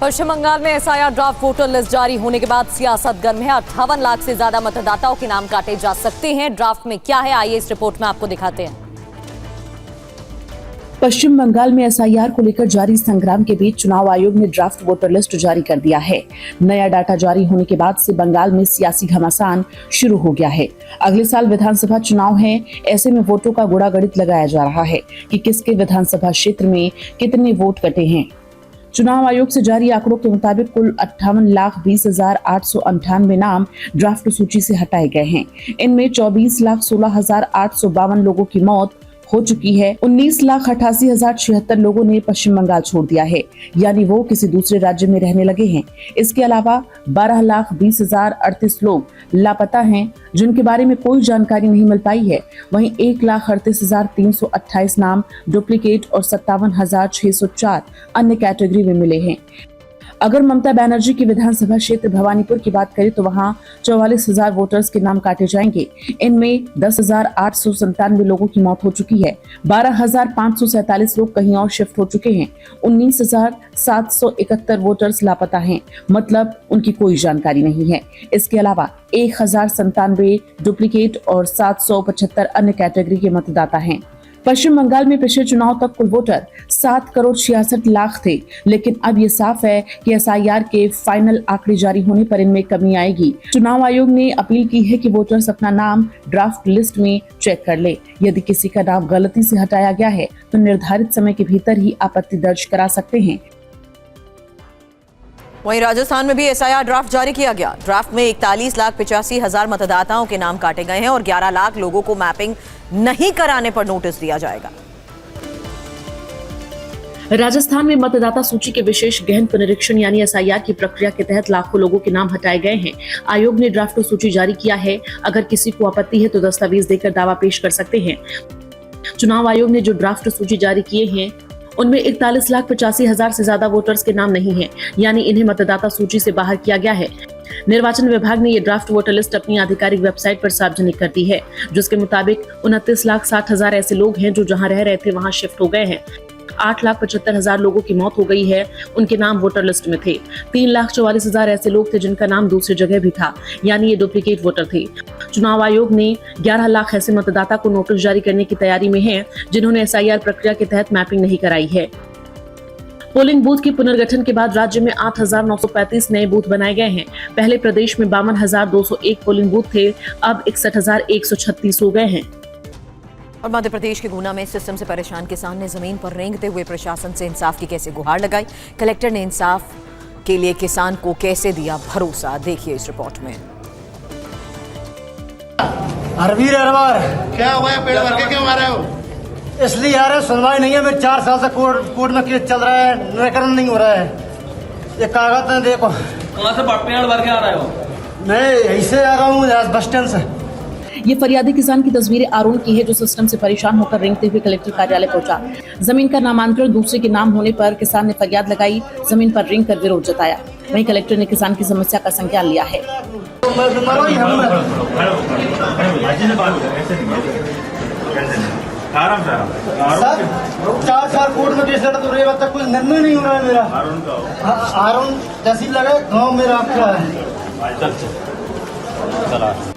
पश्चिम बंगाल में SIR draft voter list जारी होने के बाद सियासत गर्म है। 58 लाख से ज्यादा मतदाताओं के नाम काटे जा सकते हैं। ड्राफ्ट में क्या है, आइए इस रिपोर्ट में आपको दिखाते हैं। पश्चिम बंगाल में एसआईआर को लेकर जारी संग्राम के बीच चुनाव आयोग ने ड्राफ्ट वोटर लिस्ट जारी कर दिया है। नया डाटा जारी होने के बाद से बंगाल में सियासी घमासान शुरू हो गया है। अगले साल विधानसभा चुनाव है, ऐसे में वोटों का गुणा-गणित लगाया जा रहा है कि किसके विधानसभा क्षेत्र में कितने वोट कटे हैं। चुनाव आयोग से जारी आंकड़ों के मुताबिक कुल 58,20,898 नाम ड्राफ्ट सूची से हटाए गए हैं। इनमें 24,16,852 लोगों की मौत हो चुकी है। 19,88,076 लोगों ने पश्चिम बंगाल छोड़ दिया है, यानी वो किसी दूसरे राज्य में रहने लगे हैं। इसके अलावा 12,20,038 लोग लापता हैं, जिनके बारे में कोई जानकारी नहीं मिल पाई है। वहीं 1,38,328 नाम डुप्लीकेट और 57,604 अन्य कैटेगरी में मिले हैं। अगर ममता बनर्जी की विधानसभा क्षेत्र भवानीपुर की बात करें तो वहां 44,000 वोटर्स के नाम काटे जाएंगे। इनमें 10,897 लोगों की मौत हो चुकी है। 12,547 लोग कहीं और शिफ्ट हो चुके हैं। 19,771 वोटर्स लापता हैं, मतलब उनकी कोई जानकारी नहीं है। इसके अलावा 1,097 डुप्लीकेट और 775 अन्य कैटेगरी के मतदाता हैं। पश्चिम बंगाल में पिछले चुनाव तक कुल वोटर 7,66,00,000 थे, लेकिन अब ये साफ है कि एसआईआर के फाइनल आंकड़े जारी होने पर इनमें कमी आएगी। चुनाव आयोग ने अपील की है कि वोटर्स अपना नाम ड्राफ्ट लिस्ट में चेक कर ले। यदि किसी का नाम गलती से हटाया गया है तो निर्धारित समय के भीतर ही आपत्ति दर्ज करा सकते हैं। वहीं राजस्थान में भी एसआईआर ड्राफ्ट जारी किया गया। ड्राफ्ट में 41,85,000 मतदाताओं के नाम काटे गए हैं और 11 लाख लोगों को मैपिंग नहीं कराने पर नोटिस दिया जाएगा। राजस्थान में मतदाता सूची के विशेष गहन पुनरीक्षण यानी एसआईआर की प्रक्रिया के तहत लाखों लोगों के नाम हटाए गए हैं। आयोग ने ड्राफ्ट सूची जारी किया है। अगर किसी को आपत्ति है तो दस्तावेज देकर दावा पेश कर सकते हैं। चुनाव आयोग ने जो ड्राफ्ट सूची जारी किए हैं उनमें 41,85,000 से ज्यादा वोटर्स के नाम नहीं हैं, यानी इन्हें मतदाता सूची से बाहर किया गया है। निर्वाचन विभाग ने ये ड्राफ्ट वोटर लिस्ट अपनी आधिकारिक वेबसाइट पर सार्वजनिक कर दी है, जिसके मुताबिक 29,60,000 ऐसे लोग हैं जो जहां रह रहे थे वहां शिफ्ट हो गए हैं। 8,75,000 लोगों की मौत हो गई है, उनके नाम वोटर लिस्ट में थे। 3,44,000 ऐसे लोग थे जिनका नाम दूसरी जगह भी था, यानी ये डुप्लीकेट वोटर थे। चुनाव आयोग ने 11 लाख ऐसे मतदाता को नोटिस जारी करने की तैयारी में है, जिन्होंने एसआईआर प्रक्रिया के तहत मैपिंग नहीं कराई है। पोलिंग बूथ के पुनर्गठन के बाद राज्य में 8,935 नए बूथ बनाए गए हैं। पहले प्रदेश में 52,201 पोलिंग बूथ थे, अब 61,136 हो गए हैं। और मध्य प्रदेश के गुना में सिस्टम से परेशान किसान ने जमीन पर रेंगते हुए प्रशासन से इंसाफ की कैसे गुहार लगाई। कलेक्टर ने इंसाफ के लिए किसान को कैसे दिया भरोसा, देखिए इस रिपोर्ट में। हरवीर अरवार, क्या हुआ है? पेड़ भर के क्यों आ रहे हो? इसलिए आ रहे हैं, सुनवाई नहीं है। मैं 4 साल से कोर्ट में केस चल रहा है, निराकरण नहीं हो रहा है। ये कागज है, देखो। कहाँ से पेड़ भर के आ रहे हो? मैं यहीं से आ रहा हूँ, बस स्टैंड से। ये फरियादी किसान की तस्वीरें आरोन की है, जो सिस्टम से परेशान होकर रेंगते हुए कलेक्टर कार्यालय पहुंचा। जमीन का नामांतरण दूसरे के नाम होने पर किसान ने फरियाद लगाई, जमीन पर रेंग कर विरोध जताया। वहीं कलेक्टर ने किसान की समस्या का संज्ञान लिया है। 4 साल कोर्ट में केस लड़ा तो अब तक कोई निर्णय नहीं हो रहा है मेरा। आरोन तहसील लगा, गाँव मेरा आपका है।